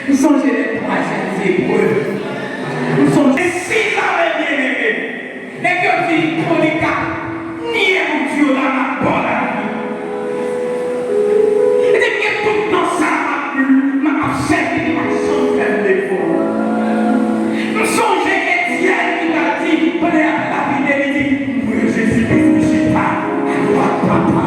Nous sommes les troisièmes épreuves. Nous sommes les 6 ans bien-aimés. Et que dit Monica, ni mon Dieu dans la bonne vie. Et depuis tout le temps, ça m'a servi ma son faire l'effort. Nous sommes Étienne qui t'a dit, pendant la vie, il dit, oui, Jésus-Christ, je suis pas à droite, papa.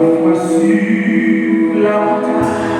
Parfois sur la montagne.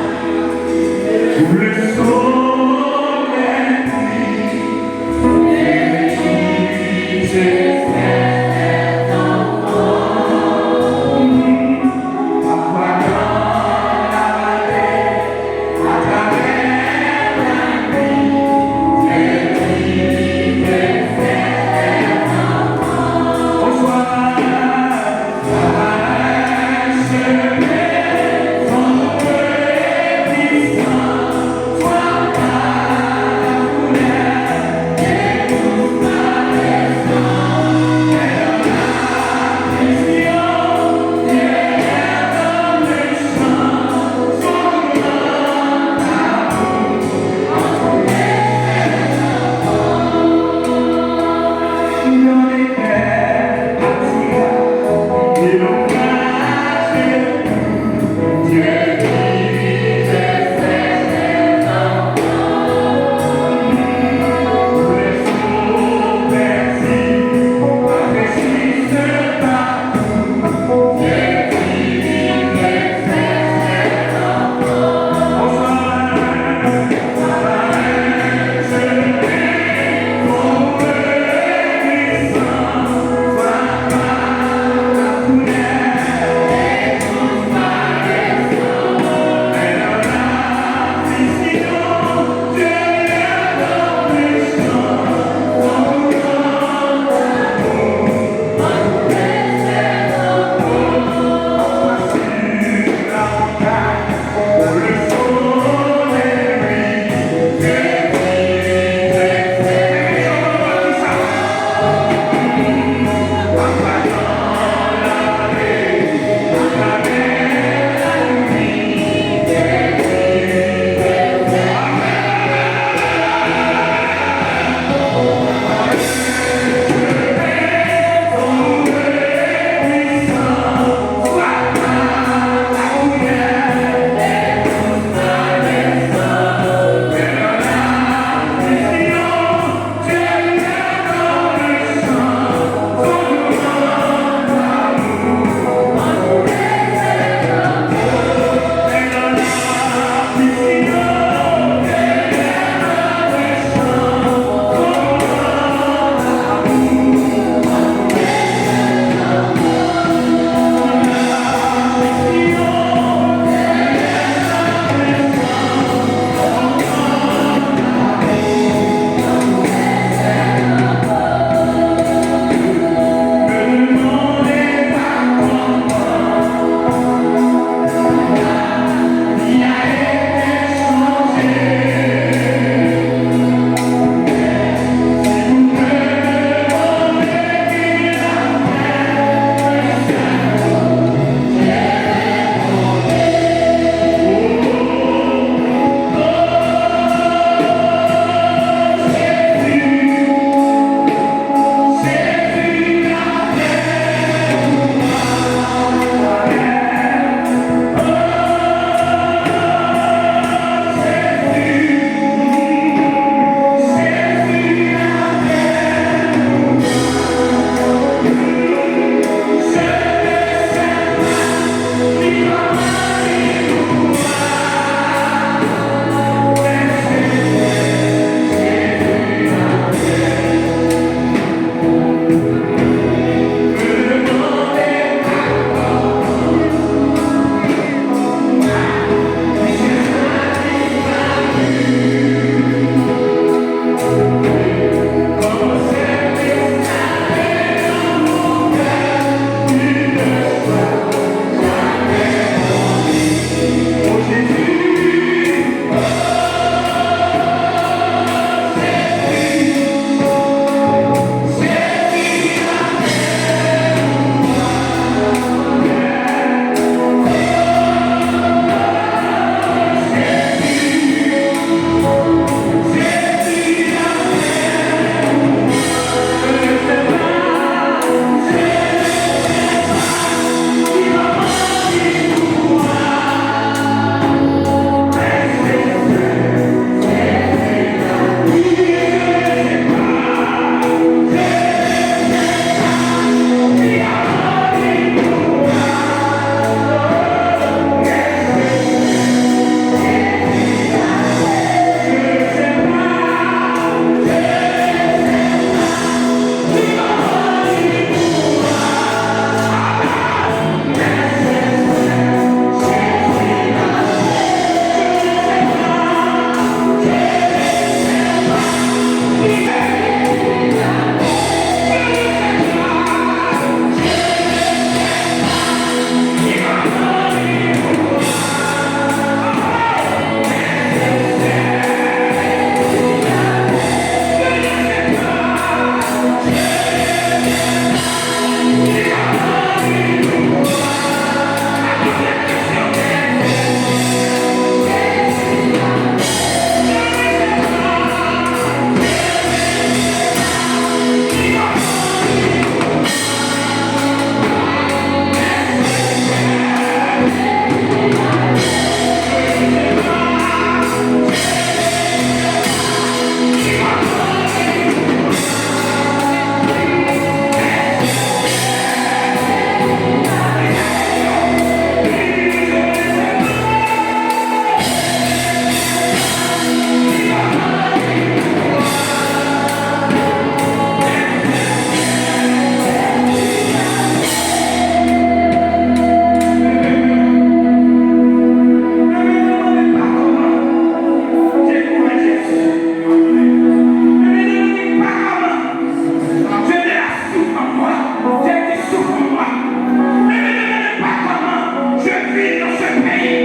l'huile dans ce pays.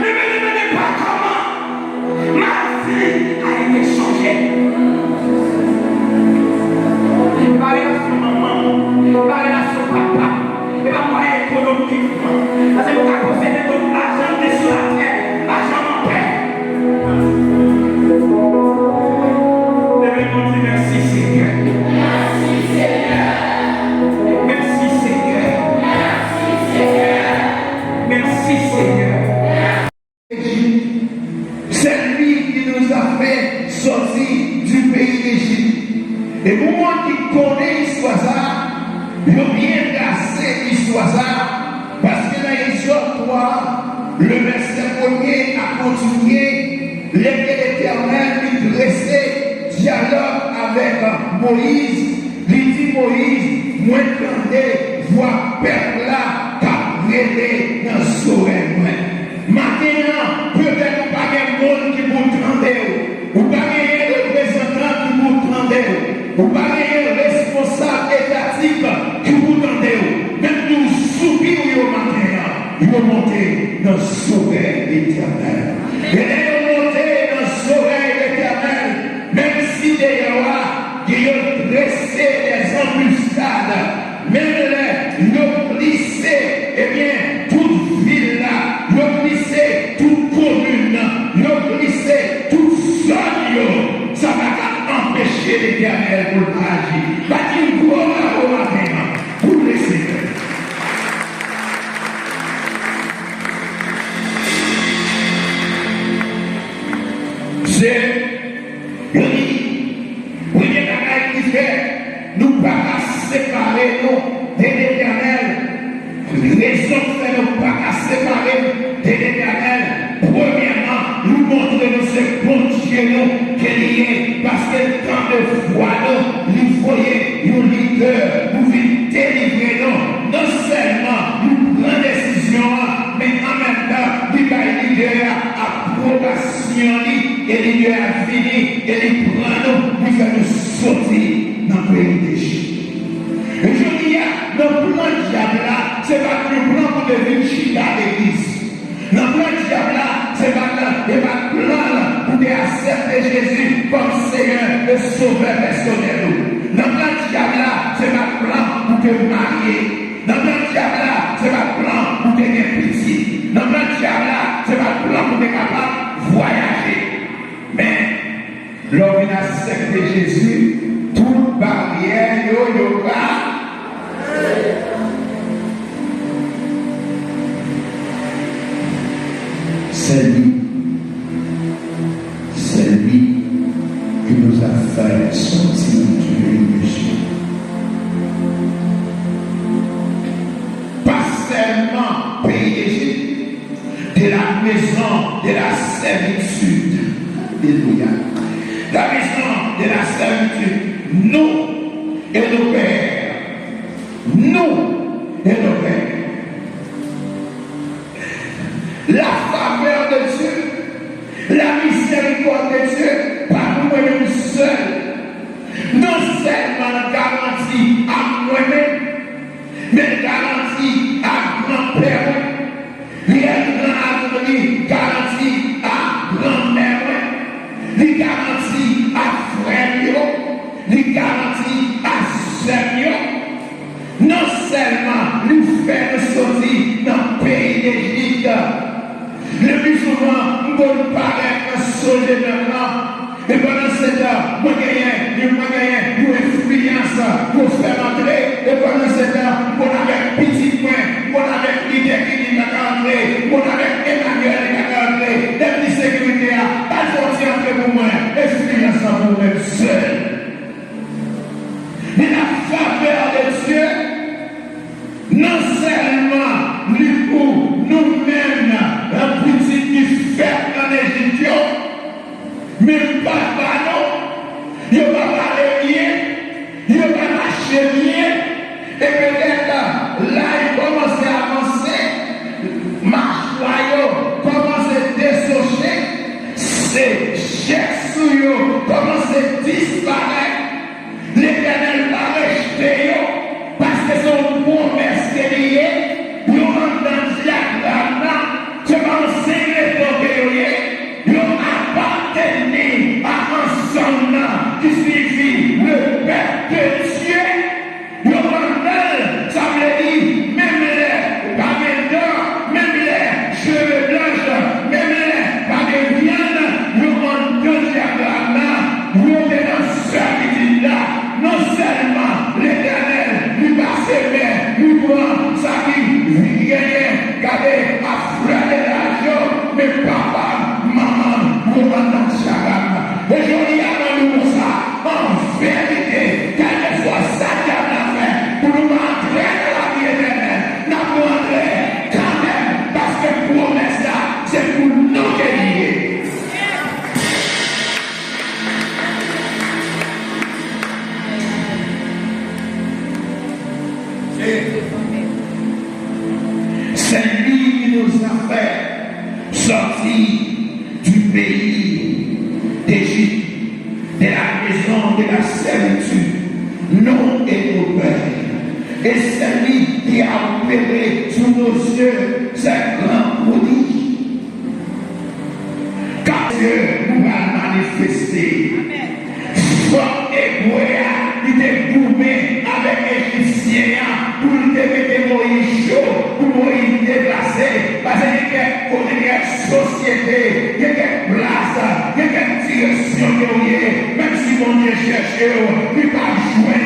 Ne me demandez pas comment ma vie a été changée. Parlez à son maman, parlez à son papa, et pas moi économiquement. Parce que vous avez possédé tout l'argent sur la terre, l'argent en paix. Devez-vous dire merci Seigneur. Merci Seigneur. Merci Seigneur. Merci Seigneur. Merci Seigneur. C'est lui qui nous a fait sortir du pays d'Égypte. Et pour moi qui connais l'histoire ça, je viens casser l'histoire ça, parce que dans l'histoire 3, le verset 1er a continué, l'Éternel lui dressait dialogue avec Moïse. Il dit Moïse, moi j'entendais voir peuple là, capréler dans ce oreille. Maintenant, peut-être pas de monde qui vous entendez, ou pas de représentant qui vous entendez, ou pas de responsable étatique qui vous entendez, même nous soupirons au matin, ils vont monter dans ce oreille éternel. Et ils vont monter dans ce oreille éternel, même si d'ailleurs, ils ont dressé des embuscades, même ils ont glissé, eh bien, toute ville là, ils ont glissé toute commune, ils ont glissé toute zone, ça va empêcher l'Éternel pour agir. Va dire pour au matin, pour le Seigneur. C'est nous ne pas séparer nous de l'Éternel. Raison fait nous pas séparer de l'Éternel. Premièrement, nous montrer nous ce bon Dieu nous qu'il y est, parce que tant de fois nous voyons nos leaders, nous venons délivrer nous. Non seulement nous prenons décision, mais en même temps, nous avons leader approbation et leader a fini et nous prenons, nous faisons sortir dans le pays d'Égypte. Et je dis, le plan du diable là, c'est pas le plan pour devenir chita d'église. Le plan du diable là, c'est pas le plan pour accepter Jésus comme Seigneur et Sauveur personnel. Le plan du diable là, c'est pas le plan pour te marier. Le plan du diable là, c'est pas le plan pour te gagner petit. Le plan du diable là, c'est pas le plan pour te capable de voyager. Mais l'homme vient accepter Jésus. Toute barrière, yoga. C'est lui qui nous a fait sortir du pays d'Égypte. Pas seulement pays d'Égypte, de la maison de la servitude. Alléluia. La maison de la servitude. Nous et nos pères. Nous et nos pères. La faveur de Dieu, la miséricorde de Dieu, par nous-mêmes seuls, non seulement garantie à moi-même, mais garantie à grand-père, les grands garantie à grand-mère, les garantie à frère, les garantie à sœur, non seulement nous faire sortir dans le pays d'Égypte. Le plus souvent, nous pouvons paraître sauver maintenant. Et pendant ce temps, nous gagnons, nous influence, nous faire entrer. Et pendant ce temps, nous avons petit point, nous avons l'idée qui dit qu'à entrer, nous avons Emmanuel qui a entrer. Les petites sécurités, pas sortir entre vous, influence pour vous-même seul. Mais la faveur de Dieu, non seulement pour nous-mêmes, un petit qui fait en Égypte, mais pas nous, il va aller à frère de l'argent, mais papa, maman, maman dans charam. Et je dis à nous ça, en vérité, quelle que soit ça qu'il a fait, pour nous entrer dans la vie éternelle, nous entrer quand même, parce que promesse là, c'est pour nous guérir. C'est lui qui nous a fait sortir du pays d'Égypte, de la maison de la servitude, nous et nos pères. Et c'est lui qui a opéré sous nos yeux ces grands prodiges. Car Dieu nous a manifesté. Soit hébreu, il était gourmé avec Égyptien pour lui mettre Moïse chaud, pour Moïse déplacer. Parce qu'il y a une société, il y a une place, il y a une direction même si mon Dieu cherche, il ne va pas jouer,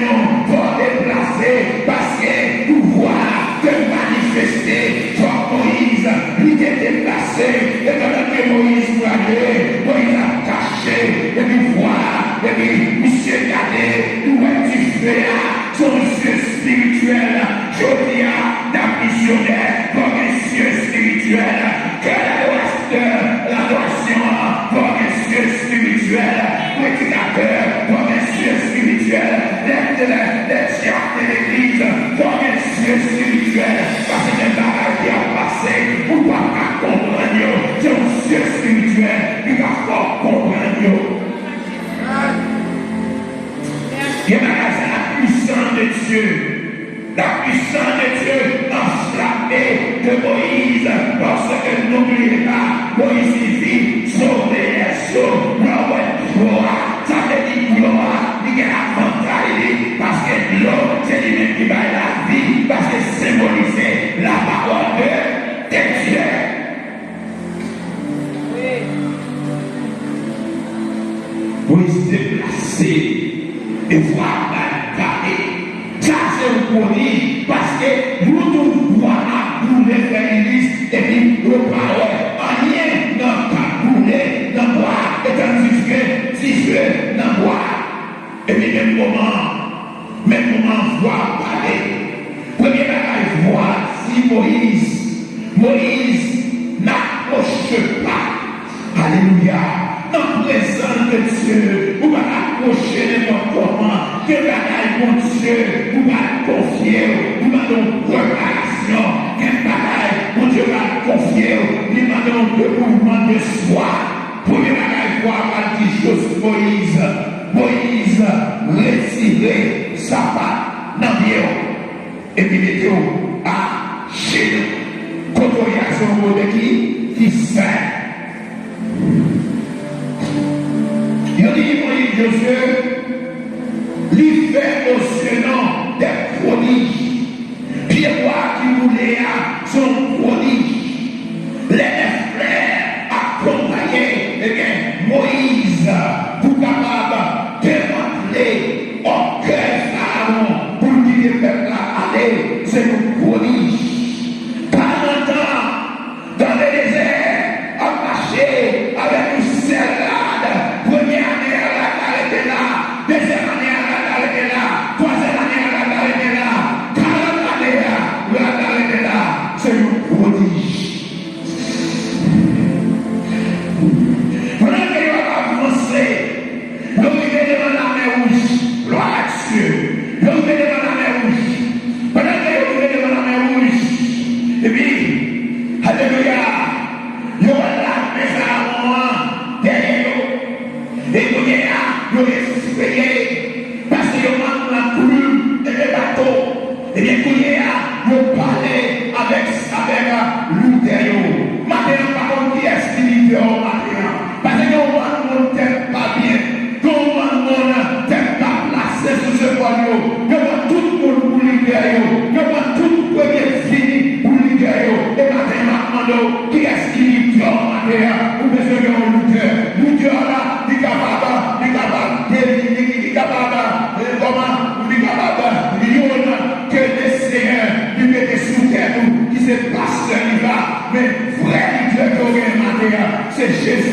pour déplacer, parce que pouvoir te manifester. Soit Moïse, il était déplacé, et pendant que Moïse voyait, Moïse a caché, et puis voilà, et puis monsieur regardez, où est-tu fait là, son monsieur spirituel, je dis à ta missionnaire, pour monsieur spirituel, que l'adoration, pour monsieur spirituel, prédicateur, pour monsieur spirituel, les chiens de l'église, pour monsieur spirituel, parce que les bagages qui ont passé, vous ne pouvez pas comprendre, c'est monsieur spirituel, qui va pas comprendre. Il y a la puissance de Dieu. La puissance de Dieu enflammée de Moïse. Parce que n'oubliez pas, Moïse dit sauver les eaux. Gloire. Ça veut dire gloire. Il y a l'avantage. Parce que l'eau, c'est lui-même qui va la vie. Parce que symboliser la parole de Dieu. Moïse déplacé. Et voir la carré. Ça c'est un produit parce que nous devons voir pour les frères et puis le parole. Rien n'a pas brûlé dans le bois. Et tandis que si je dans le bois. Et puis même moment voir parler. Premier bagage voir si Moïse n'approche pas. Alléluia. En présence de Dieu, vous allez approcher n'importe comment, que bagaille mon Dieu, vous allez confier, vous allez une préparation, quel bagaille mon Dieu va confier, nous allons un mouvement de soi. Premier bagaille, voir quelque chose, Moïse, retirer sa patte dans le et puis mettez à chez nous. Quand on y a son mot de qui sert. Il dit, Moïse, Dieu, lui fait au Sénat des prodiges. Pierre qui voulait son prodige. Les frères accompagnés, eh bien, Moïse, pour capable de démanteler au cœur Pharaon, pour dire le peuple à aller, c'est un prodige. Pendant temps, dans le désert, à marcher avec une serrade, première année à la était là, deuxième année à la était là, troisième année à la était là, 40 années à la était là, c'est un prodige. Pendant que il va avancer, l'homme est devant la mer rouge, gloire à Dieu, l'homme est devant la mer rouge, pendant que l'homme est devant la mer rouge, et puis, alléluia, il y aura la maison à un moment derrière nous, et nous espérer, parce qu'il y a la plume et les bateaux, et bien nous parler avec l'intérieur. Maintenant, par contre, qui est spirituel maintenant? Parce que nous ne t'aime pas bien, nous ne t'aime pas placé sur ce point, nous avons tout le monde pour l'intérieur, nous avons tout le premier fini pour l'intérieur, et maintenant, qui est spirituel maintenant? Nous besoin de l'intérieur là, il est capable, que le Seigneur lui mette sous terre qui se passe, il va. c'est Jésus.